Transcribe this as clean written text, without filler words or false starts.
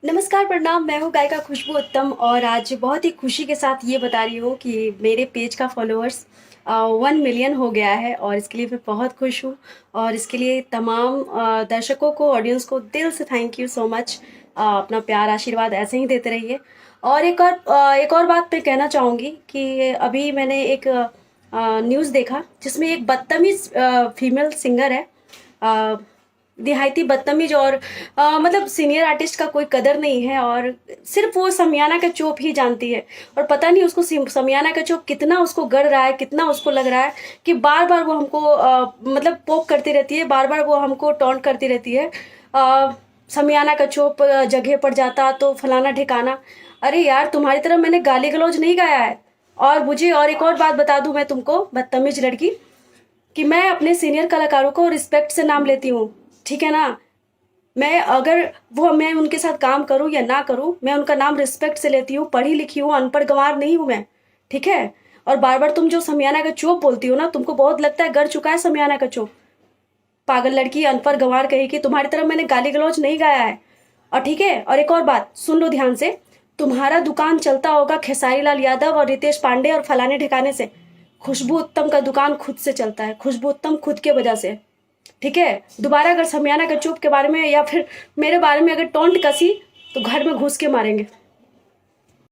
नमस्कार, प्रणाम। मैं हूँ गायिका खुशबू उत्तम और आज बहुत ही खुशी के साथ ये बता रही हूँ कि मेरे पेज का फॉलोअर्स 1 मिलियन हो गया है और इसके लिए मैं बहुत खुश हूँ। और इसके लिए तमाम दर्शकों को, ऑडियंस को दिल से थैंक यू सो मच। अपना प्यार आशीर्वाद ऐसे ही देते रहिए। और एक और बात मैं कहना चाहूँगी कि अभी मैंने एक न्यूज़ देखा जिसमें एक बदतमीज़ फीमेल सिंगर है, दिहायती बदतमीज और मतलब सीनियर आर्टिस्ट का कोई कदर नहीं है और सिर्फ वो समियाना का चोप ही जानती है। और पता नहीं उसको समियाना का चोप कितना उसको गड़ रहा है, कितना उसको लग रहा है कि बार बार वो हमको मतलब पोक करती रहती है, बार बार वो हमको टॉन्ट करती रहती है। अ, समियाना का चोप जगह पड़ जाता तो फलाना ठिकाना। अरे यार, तुम्हारी तरह मैंने गाली गलौज नहीं गाया है। और मुझे और एक और बात बता दूं मैं तुमको, बदतमीज लड़की, कि मैं अपने सीनियर कलाकारों को रिस्पेक्ट से नाम लेती हूँ। ठीक है ना? मैं उनके साथ काम करूँ या ना करूँ, मैं उनका नाम रिस्पेक्ट से लेती हूँ। पढ़ी लिखी हूँ, अनपढ़ गंवार नहीं हूँ मैं। ठीक है? और बार बार तुम जो समियाना का चोप बोलती हो ना, तुमको बहुत लगता है गड़ चुका है समियाना का चोप। पागल लड़की, अनपढ़ गंवार कही कि तुम्हारी तरफ मैंने गाली गलौज नहीं गाया है। और ठीक है, और एक और बात सुन लो ध्यान से। तुम्हारा दुकान चलता होगा खेसारी लाल यादव और रितेश पांडे और फलाने ठिकाने से। खुशबू उत्तम का दुकान खुद से चलता है, खुशबू उत्तम खुद के वजह से। ठीक है? दोबारा अगर समियाना का चुप के बारे में या फिर मेरे बारे में अगर टोंट कसी तो घर में घुस के मारेंगे।